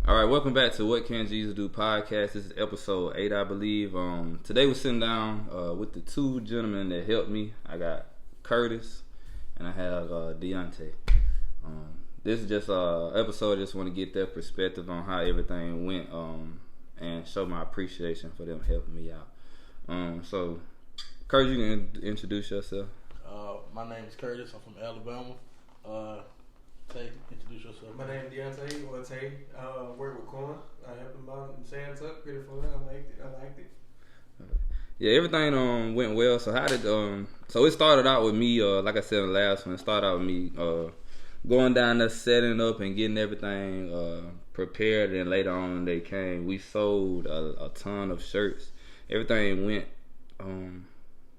All right, welcome back to What Can Jesus Do podcast. This is episode 8, I believe. Today we're sitting down with the two gentlemen that helped me. I got Curtis and I have Deontay. This is just an episode. I just want to get their perspective on how everything went and show my appreciation for them helping me out. So, Curtis, you can introduce yourself. My name is Curtis. I'm from Alabama. Tay, introduce yourself. My name is Deontay, or Tay. Work with corn. I helped him out in Santuck. Pretty fun. I liked it. Yeah, everything went well. So how did so it started out with me, like I said in the last one, it started out with me going down there, setting up and getting everything prepared, and later on they came. We sold a ton of shirts. Everything went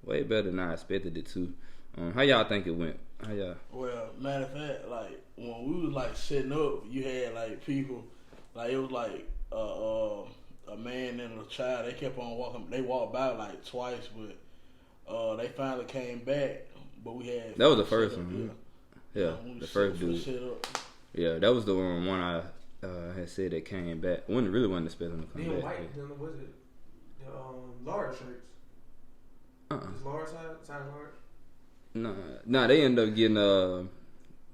way better than I expected it to. How y'all think it went? How y'all? Well, matter of fact, like when we was like setting up, you had like people, like it was like a man and a child. They kept on walking. They walked by like twice, but they finally came back. But we had that was the first one. Yeah, the first dude. Yeah, that was the one I had said that came back. Really wasn't expecting to come back. White, then was it the large shirts? Is large size large? Nah, they ended up getting the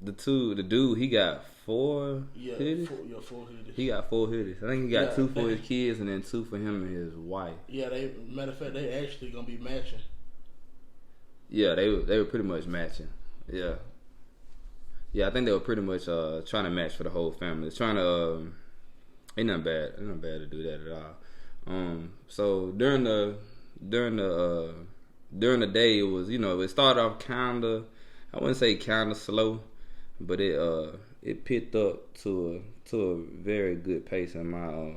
dude. He got 4 hoodies. 4 hoodies. He got 4 hoodies. I think he got 2 for his kids and then 2 for him and his wife. Yeah, matter of fact, they actually gonna be matching. Yeah, they were pretty much matching. Yeah, I think they were pretty much trying to match for the whole family. It's trying to ain't nothing bad to do that at all. So during the day, it was, it started off I wouldn't say kinda slow, but it picked up to a very good pace in my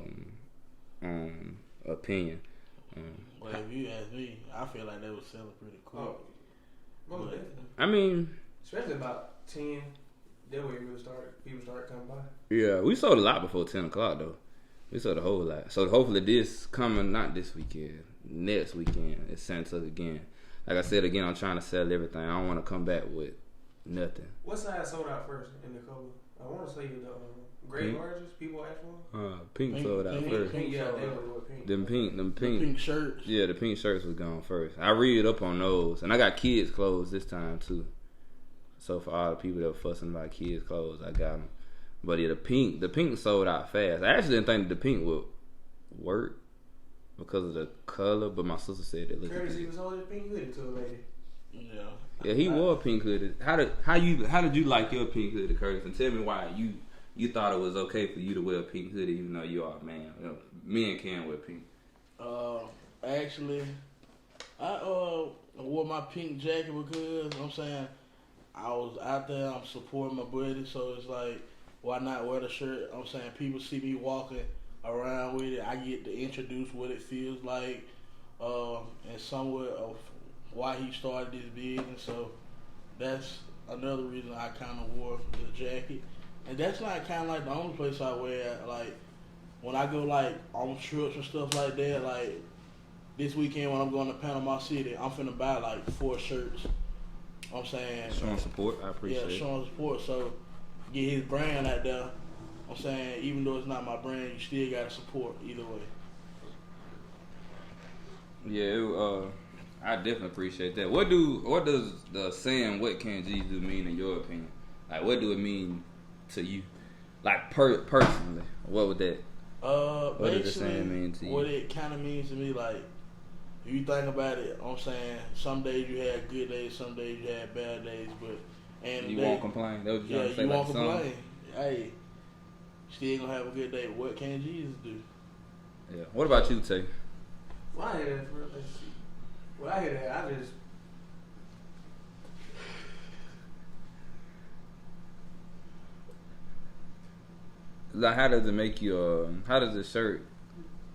opinion. Well, if you ask me, I feel like they were selling pretty quick. Most definitely. I mean, especially about 10, that way people start coming by. Yeah, we sold a lot before 10 o'clock though. We sold a whole lot. So hopefully not this weekend, next weekend, it's Santuck again. Like I said again, I'm trying to sell everything. I don't want to come back with nothing. What size sold out first in the color? I want to say the gray larges people asked for. Pink sold out first. Pink, yeah, they were pink. Them pink shirts. Yeah, the pink shirts was gone first. I read up on those, and I got kids' clothes this time too. So for all the people that were fussing about kids' clothes, I got them. But yeah, the pink sold out fast. I actually didn't think the pink would work because of the color, but my sister said it looked good. Curtis, he was holding a pink hoodie to a lady. Yeah, he wore a pink hoodie. How did you like your pink hoodie, Curtis? And tell me why you thought it was okay for you to wear a pink hoodie even though you are a man. Men can wear pink. Actually, I wore my pink jacket because I'm saying I was out there. I'm supporting my buddy, so it's like, why not wear the shirt? I'm saying people see me walking around with it. I get to introduce what it feels like, and somewhat of why he started this business. So that's another reason I kind of wore the jacket. And that's not kind of like the only place I wear it. Like when I go like on trips and stuff like that. Like this weekend when I'm going to Panama City, I'm finna buy like 4 shirts. I'm saying showing support. I appreciate it. Yeah, showing support. So get his brand out there. I'm saying even though it's not my brand, you still gotta support either way. Yeah, I definitely appreciate that. What does the saying "What can Jesus do" mean in your opinion? Like, what do it mean to you? Like personally, what would that? What does the saying mean to you? What it kind of means to me, like if you think about it, I'm saying some days you had good days, some days you had bad days, but you won't complain. That was you won't complain. Hey, still gonna have a good day. What can Jesus do? Yeah. What about you, Tay? Well, I hear that. I just. Like, how does it make you? How does the shirt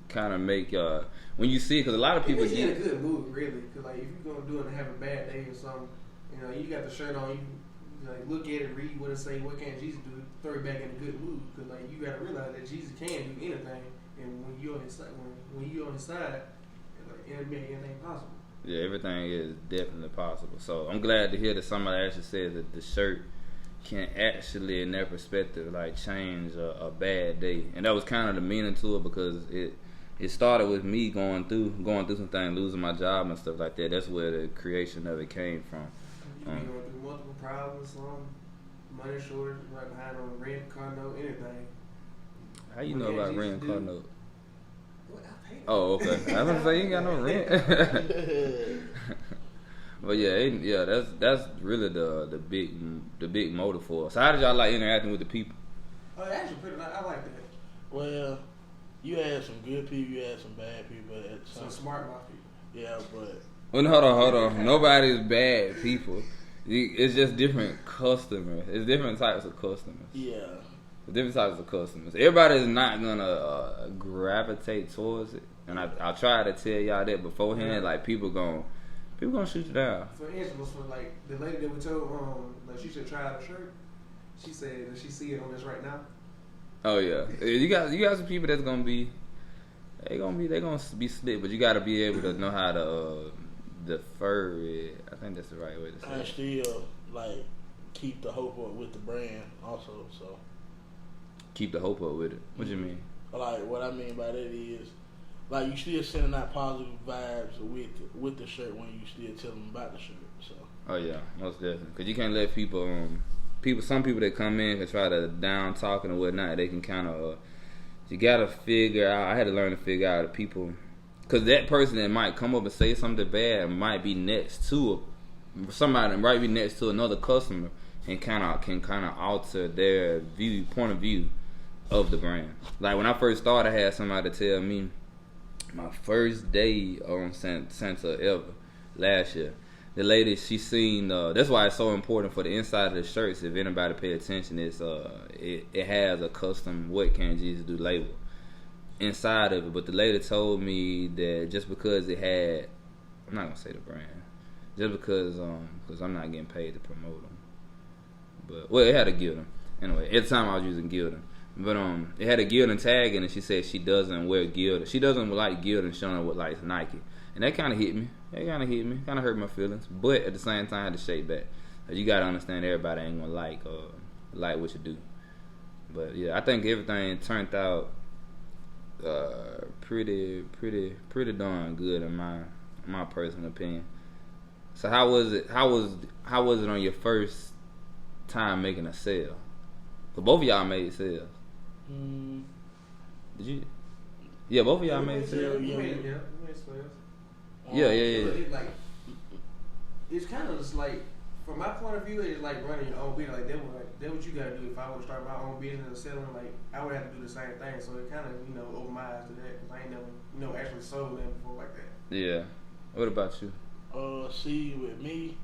kind of make when you see it? Because a lot of people get in a good mood, really. Because like if you're gonna do it and have a bad day or something, you got the shirt on, you like look at it, read what it say. What can Jesus do? Throw it back in a good mood. Because like you got to realize that Jesus can do anything, and when you're on his side, it'll make anything possible. Yeah, everything is definitely possible. So I'm glad to hear that somebody actually said that the shirt can actually, in their perspective, like change a bad day. And that was kind of the meaning to it, because it started with me going through some things, losing my job and stuff like that. That's where the creation of it came from. You be going through multiple problems, money shortage, right behind on rent, car note, anything. How you know about rent and car note? What, I paid it. Oh, okay. I was gonna say you ain't got no rent. But yeah, that's really the big motive for us. So how did y'all like interacting with the people? Oh, actually, pretty nice. I like that. Well, you had some good people, you had some bad people. Some smart mouth people. Yeah, but. Well, hold on. Nobody's bad people. It's just different customers. It's different types of customers. Yeah. Different types of customers. Everybody's not gonna gravitate towards it, and I try to tell y'all that beforehand. Like people gonna shoot you down. For instance, for like the lady that we told, like she should try out a shirt. She said that she see it on this right now. Oh yeah, you got some people that's gonna be, they gonna be slick, but you gotta be able to know how to defer it. I think that's the right way to say it. And still like keep the hope up with the brand also. So keep the hope up with it. What you mean? Like what I mean by that is, like you still sending out positive vibes with the shirt when you still tell them about the shirt. So. Oh yeah, most definitely. Because you can't let people, some people that come in can try to down talking and whatnot. They can kind of, you gotta figure out. I had to learn to figure out the people, because that person that might come up and say something bad might be next to somebody, might be next to another customer, and can kind of alter their point of view of the brand. Like when I first started, I had somebody tell me my first day on Santuck ever last year. The lady, she seen, that's why it's so important for the inside of the shirts. If anybody pay attention, it has a custom "What Can Jesus Do" label inside of it. But the lady told me that just because it had, I'm not gonna say the brand, just because I'm not getting paid to promote them. But well, it had a Gildan. Anyway, at the time I was using Gildan. But it had a Gildan tag in it. She said she doesn't wear Gildan. She doesn't like Gildan showing with like Nike. And that kind of hit me. Kind of hurt my feelings. But at the same time, I had to shake back. You got to understand everybody ain't going to like what you do. But yeah, I think everything turned out pretty darn good in my personal opinion. So how was it on your first time making a sale? Cause both of y'all made sales. Did you? Yeah, both of y'all made sales. We made sales. Yeah. Like, it's kind of just like, from my point of view, it's like running your own business. Like that what you gotta do. If I want to start my own business and selling, like I would have to do the same thing. So it kind of opened my eyes to that, because I ain't never actually sold them before like that. Yeah. What about you? See, with me,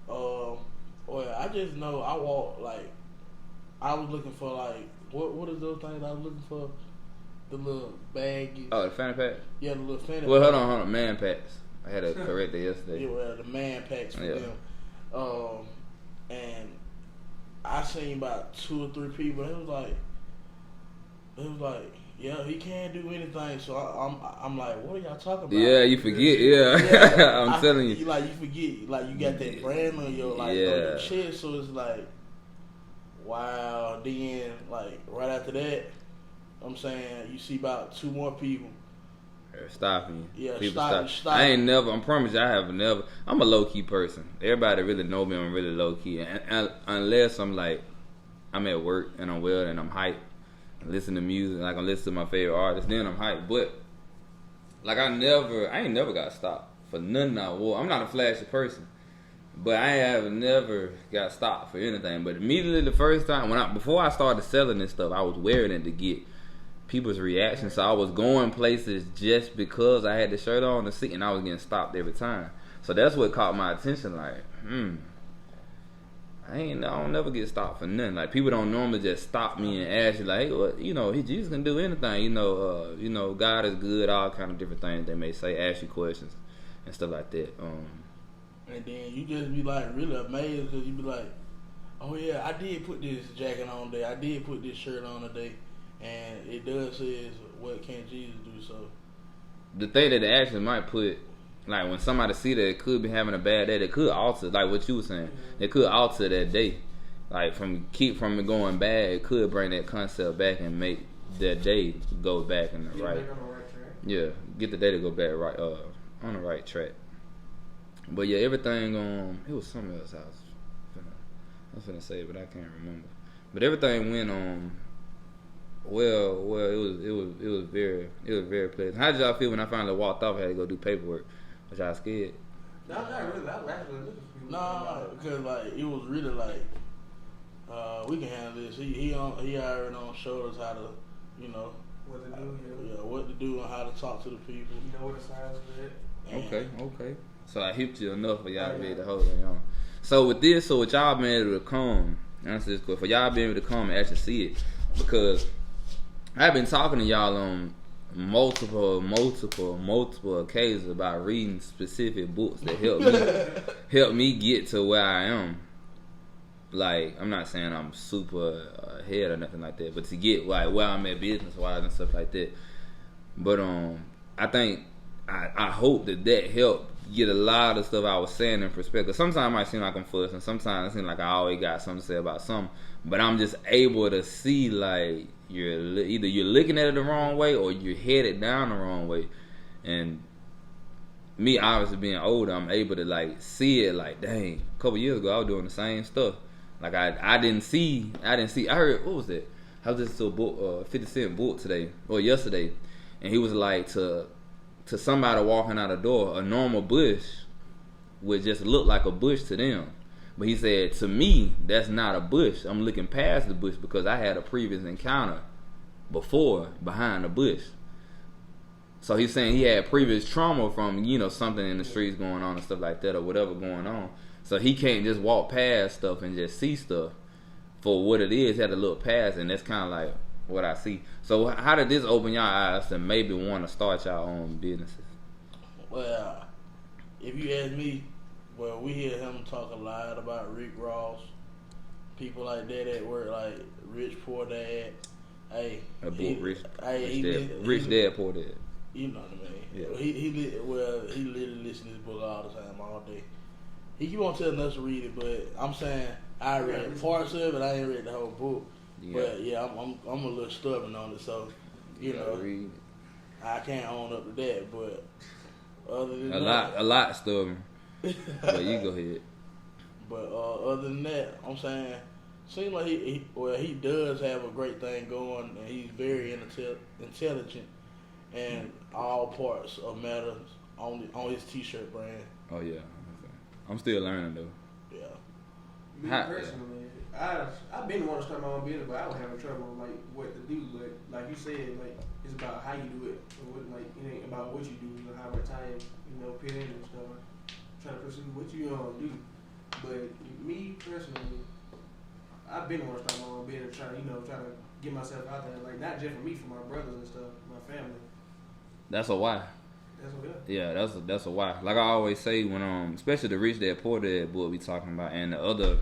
well, I just know I walk like. I was looking for like what is those things I was looking for? The little baggies. Oh, the fanny pack? Yeah, the little fanny well, pack. hold on, man packs. I had to correct it yesterday. Yeah, well, the man packs for them. And I seen about 2 or 3 people. It was like, yeah, he can't do anything. So I'm like, what are y'all talking about? Yeah, you forget. Yeah, I'm telling you. Like you forget, like you got that brand on your on your chest. So it's like, wow. Then like right after that, I'm saying you see about 2 more people stopping you. Yeah, people stop. I ain't never. I promise you, I have never. I'm a low key person. Everybody really know me. I'm really low key, and unless I'm like, I'm at work and I'm well and I'm hyped, and listen to music, like I listen to my favorite artist, then I'm hyped. But like I ain't never got stopped for nothing I wore. I'm not a flashy person, but I have never got stopped for anything. But immediately the first time before I started selling this stuff, I was wearing it to get people's reaction. So I was going places just because I had the shirt on the seat, and I was getting stopped every time. So that's what caught my attention. Like, I don't never get stopped for nothing. Like people don't normally just stop me and ask you like, hey, what, Jesus can do anything. God is good. All kind of different things they may say, ask you questions and stuff like that. And then you just be like really amazed because you be like, oh yeah, I did put this jacket on today. I did put this shirt on today. And it does says, what can Jesus do? So the thing that they actually might put, like when somebody see that it could be having a bad day, they could alter, like what you were saying, they could alter that day like keep from it going bad, it could bring that concept back and make that day go back in the Get right. back on the right track. Yeah, get the day to go back right on the right track. But yeah, everything it was something else I was finna say, but I can't remember. But everything went well. It was very pleasant. How did y'all feel when I finally walked off? I had to go do paperwork. Was y'all scared? No, not really. I was actually looking for you. Nah, because like it was really like we can handle this. He already showed us how to, you know, What to do, yeah, what to do and how to talk to the people. You know what the size of it. Okay. So I hipped you enough for y'all to be able to hold it on. So with y'all been able to come, answer this question, for y'all being able to come and actually see it, because I've been talking to y'all on multiple occasions about reading specific books that help me get to where I am. Like, I'm not saying I'm super ahead or nothing like that, but to get like where I'm at business wise and stuff like that. But I think I hope that helped get a lot of stuff I was saying in perspective. Sometimes it might seem like I'm fussing, sometimes it seems like I always got something to say about something, but I'm just able to see like either you're looking at it the wrong way or you're headed down the wrong way. And me obviously being older, I'm able to like see it like, dang, a couple years ago I was doing the same stuff. Like I didn't see. I heard, what was that? I was listening to a book, 50 Cent book today or yesterday, and he was like to somebody walking out a door, a normal bush would just look like a bush to them. But he said, to me, that's not a bush. I'm looking past the bush because I had a previous encounter before behind the bush. So he's saying he had previous trauma from, you know, something in the streets going on and stuff like that or whatever going on. So he can't just walk past stuff and just see stuff for what it is. He had to look past, and that's kind of like what I see. So how did this open your eyes to maybe want to start your own businesses? Well, if you ask me, well, we hear him talk a lot about Rick Ross, people like that at work, like Rich Poor Dad. Hey, Rich Dad, Poor Dad. You know what I mean? Yeah. He literally listens to this book all the time, all day. He won't tell us to read it, but I'm saying I read parts of it. I ain't read the whole book, but yeah, I'm a little stubborn on it, so you know, read. I can't own up to that. But other than a lot stubborn. But you go ahead. But other than that, I'm saying, seems like he does have a great thing going, and he's very intelligent, and all parts of matters on his T-shirt brand. Oh yeah. I'm still learning though. Yeah. Me personally, I've been wanting to start my own business, but I was having trouble like what to do. But like you said, like it's about how you do it. Like it ain't about what you do, you know, how much time put in and stuff. Trying to pursue what you do. But me personally, I've been wanting to start my own business, trying to get myself out there. Like not just for me, for my brothers and stuff, my family. That's a why. Yeah, that's a why. Like I always say when especially the Rich Dad Poor Dad book we talking about, and the other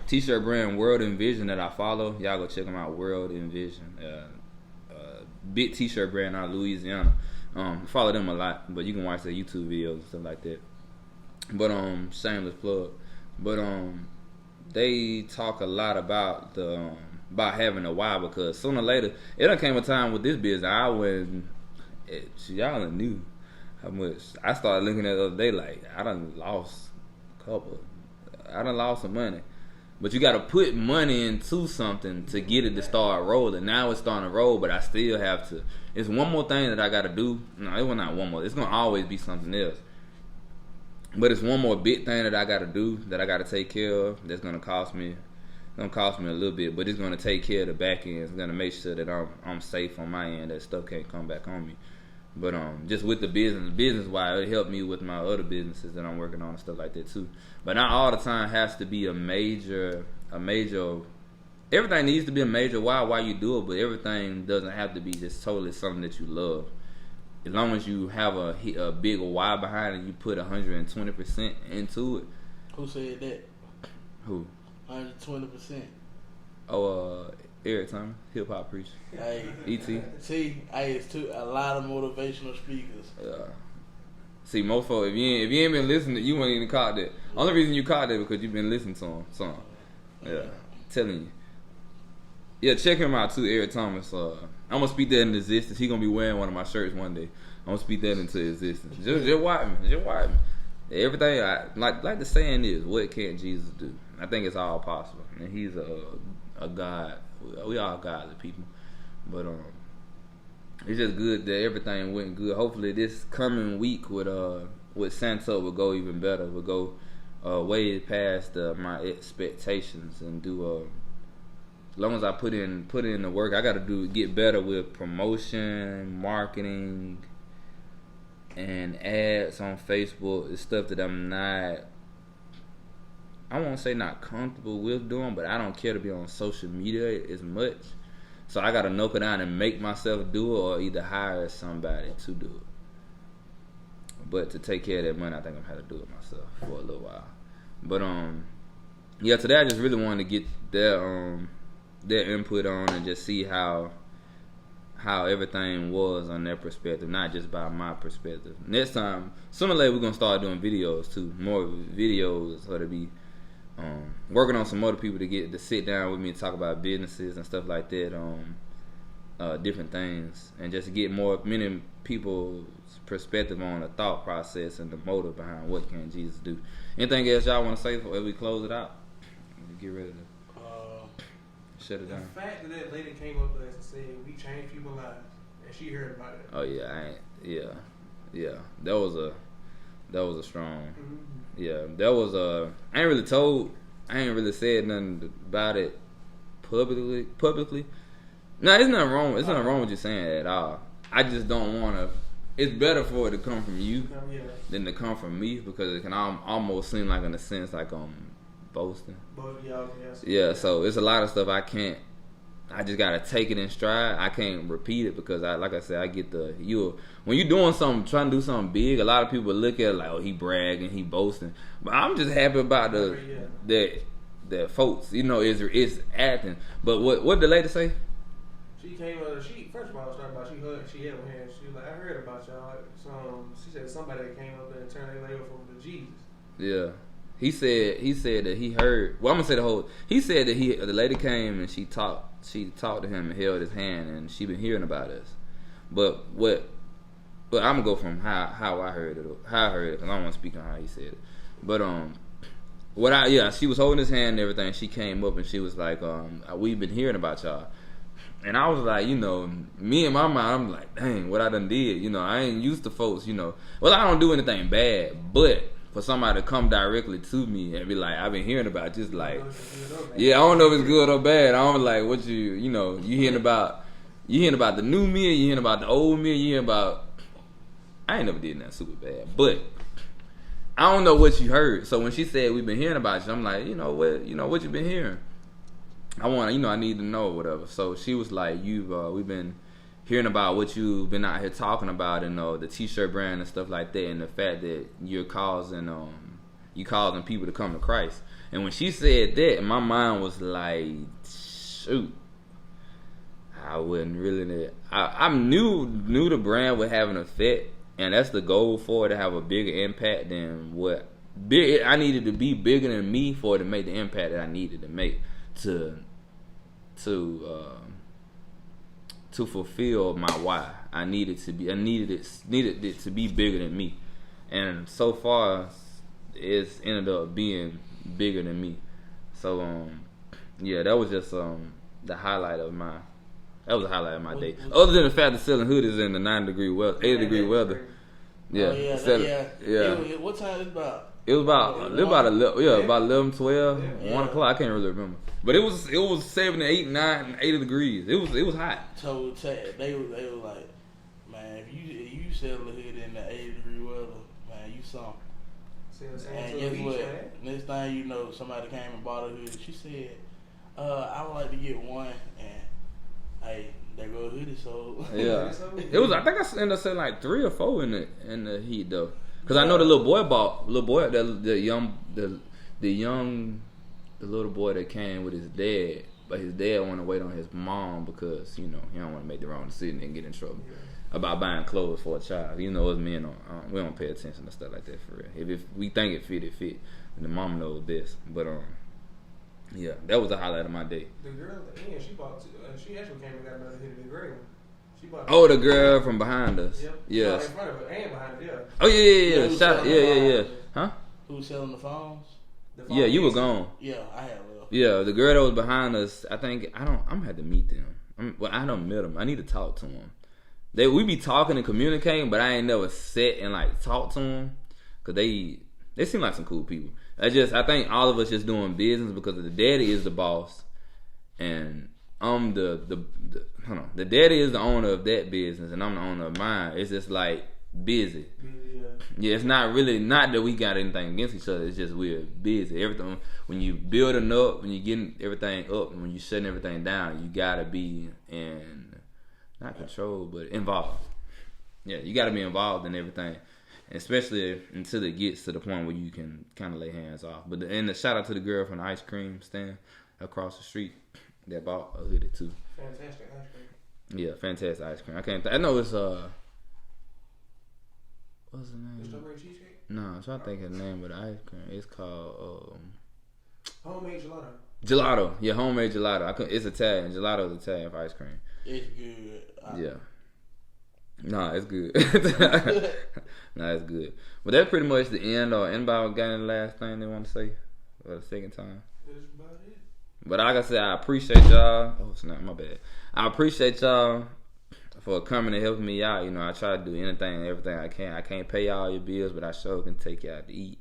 T-shirt brand World Envision that I follow, y'all go check them out. World Envision, big T-shirt brand out of Louisiana. Follow them a lot, but you can watch their YouTube videos and stuff like that. But shameless plug. But they talk a lot about about having a why, because sooner or later it done came a time with this business I wouldn't. Y'all knew how much I started looking at the other day. Like I done lost some money, but you got to put money into something to get it to start rolling. Now it's starting to roll, but I still have to. It's one more thing that I got to do. No, it was not one more. It's gonna always be something else, but it's one more big thing that I got to do, that I got to take care of. That's gonna cost me. It's gonna cost me a little bit, but it's gonna take care of the back end. It's gonna make sure that I'm safe on my end. That stuff can't come back on me. But just with the business wise, it helped me with my other businesses that I'm working on and stuff like that too. But not all the time has to be a major. Everything needs to be a major why you do it, but everything doesn't have to be just totally something that you love. As long as you have a big why behind it, you put 120% into it. Who said that? Who? 120%. Oh, Eric Thomas, hip hop preacher. Hey, E.T. See, it's a lot of motivational speakers. Yeah. See, mofo, if you ain't been listening, you wouldn't even caught that. Only reason you caught that because you've been listening to him. So, yeah, telling you. Yeah, check him out too, Eric Thomas. I'm gonna speak that into existence. He gonna be wearing one of my shirts one day. I'm gonna speak that into existence. Just watch me. Just watch me. Everything like the saying is, what can Jesus do? I think it's all possible, and he's a God. We all godly people, but it's just good that everything went good. Hopefully, this coming week with Santuck will go even better. Will go way past my expectations and do. As long as I put in the work, I got to get better with promotion, marketing, and ads on Facebook. It's stuff that I'm not. I won't say not comfortable with doing, but I don't care to be on social media as much. So I gotta knuckle down and make myself do it, or either hire somebody to do it. But to take care of that money, I think I'm gonna have to do it myself for a little while. But yeah, today I just really wanted to get their input on and just see how everything was on their perspective, not just by my perspective. Next time, sooner or later, we're gonna start doing videos too, more videos, so to be. Working on some other people to sit down with me and talk about businesses and stuff like that, different things, and just get many people's perspective on the thought process and the motive behind what can Jesus do. Anything else y'all want to say before we close it out? Get ready to shut it down. The fact that lady came up to us and said we changed people's lives, and she heard about it. Oh yeah, that was a strong. Mm-hmm. Yeah, that was I ain't really said nothing about it publicly. No, it's nothing wrong. It's nothing wrong with you saying that at all. I just don't want to. It's better for it to come from you than to come from me, because it can almost seem like, in a sense, like I'm boasting. Yeah, so it's a lot of stuff I can't. I just gotta take it in stride. I can't repeat it because like I said, I get when you're doing something, trying to do something big, a lot of people look at it like, oh, he bragging, he boasting. But I'm just happy about that folks, it's acting. But what the lady say? She came first of all, was talking about she had one hand. She was like, I heard about y'all. So she said somebody came up there and turned their leg over to Jesus. Yeah. He said that he heard. Well, I'm gonna say the whole. He said that the lady came and she talked to him and held his hand, and she been hearing about us. But I'm gonna go from how I heard it, because I don't want to speak on how he said it. But she was holding his hand and everything. She came up and she was like, we've been hearing about y'all. And I was like, me in my mind, I'm like, dang, what I done did. I ain't used to folks, Well, I don't do anything bad, but for somebody to come directly to me and be like, I've been hearing about, just like, yeah, I don't know if it's good or bad. I'm like, what you hearing about the new me, or you hearing about the old me, or you hearing about, I ain't never did nothing super bad, but I don't know what you heard. So when she said we've been hearing about you, I'm like, what you been hearing? I need to know, whatever. So she was like, we've been hearing about what you've been out here talking about, and the t-shirt brand and stuff like that, and the fact that you're causing people to come to Christ. And when she said that, my mind was like, shoot, I wouldn't really. I knew the brand would have an effect, and that's the goal for it, to have a bigger impact than what I needed to be bigger than me for it to make the impact that I needed to make to fulfill my why. I needed it to be bigger than me, and so far it's ended up being bigger than me. So that was just the highlight of my day. Other than the fact that selling hoodies in the 80 degree weather. Yeah. What time is it about? It was about 11, 12, 1 o'clock. I can't really remember. But it was 7, 8, 9, 80 degrees. It was hot. So they were like, man, if you sell a hood in the 80 degree weather, man, you something. And guess what? Next thing you know, somebody came and bought a hood. She said, I would like to get one, and hey, there go a hoodie sold. Yeah, it was. I think I ended up selling like 3 or 4 in the heat though. Cause I know the little boy the little boy that came with his dad, but his dad wanted to wait on his mom because he don't want to make the wrong decision and get in trouble. about buying clothes for a child. You know, us men we don't pay attention to stuff like that for real. If we think it fit, it fit. And the mama knows best. But yeah, that was the highlight of my day. The girl at the end, she bought. She actually came and got another hit of the gray one. She bought. Oh, the girl from behind us. Yep. Yes. In front of her and behind her. Yeah. Oh yeah. Who's Shout, selling yeah. the Huh? Who's selling the phones? The Yeah, you were gone. Yeah, I have. Yeah, the girl that was behind us. I think I'm gonna have to meet them. I don't met them. I need to talk to them. We be talking and communicating, but I ain't never sit and like talk to them because they seem like some cool people. I think all of us just doing business because the daddy is the boss, and I'm the daddy is the owner of that business, and I'm the owner of mine. It's just like busy. Yeah, it's not that we got anything against each other. It's just we're busy. Everything when you building up, when you getting everything up, and when you shutting everything down, you gotta be in not control, but involved. Yeah, you gotta be involved in everything, especially until it gets to the point where you can kind of lay hands off. But and the shout out to the girl from the ice cream stand across the street that bought a hoodie too. Fantastic ice cream. Yeah, fantastic ice cream. I know it's what's the name? The strawberry cheesecake? No, I'm trying to think of the name of the ice cream. It's called Homemade gelato. Gelato. Yeah, homemade gelato. It's Italian. Gelato is Italian for ice cream. It's good. Yeah. Nah, it's good. Nah, it's good. But that's pretty much the end. Anybody got any last thing they want to say for the second time? That's about it. But like I said, I appreciate y'all. Oh, snap, my bad. I appreciate y'all for coming and helping me out. You know, I try to do anything and everything I can. I can't pay all your bills, but I sure can take you out to eat.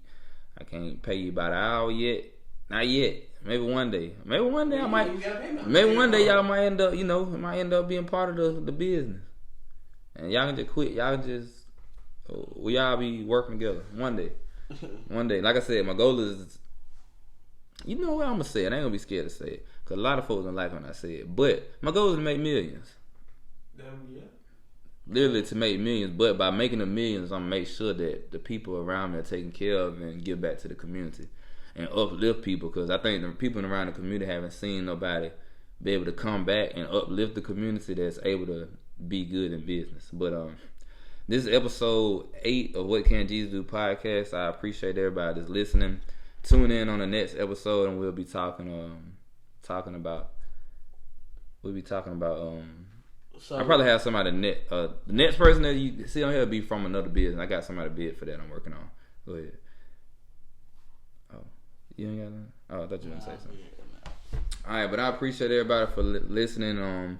I can't pay you by the hour yet. Not yet. Maybe one day. Maybe one day I might. Maybe one day y'all might end up, being part of the business. And y'all can just quit. Y'all can just, we all be working together. One day. One day. Like I said, my goal is, you know what I'm going to say it. I ain't going to be scared to say it. Because a lot of folks don't like when I say it. But my goal is to make millions. Yeah. Literally to make millions. But by making the millions, I'm going to make sure that the people around me are taken care of and give back to the community. And uplift people. Because I think the people around the community haven't seen nobody be able to come back and uplift the community that's able to be good in business. But this is episode 8 of What Can Jesus Do podcast. I appreciate everybody that's listening. Tune in on the next episode and we'll be talking about So, I probably have somebody the next person that you see on here will be from another business. I got somebody bid for that I'm working on. Go ahead. Oh, you ain't got nothing? Oh, I thought you were gonna say something. Alright, but I appreciate everybody for listening.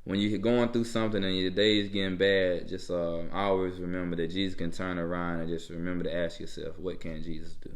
When you're going through something and your day is getting bad, just always remember that Jesus can turn around, and just remember to ask yourself, what can Jesus do?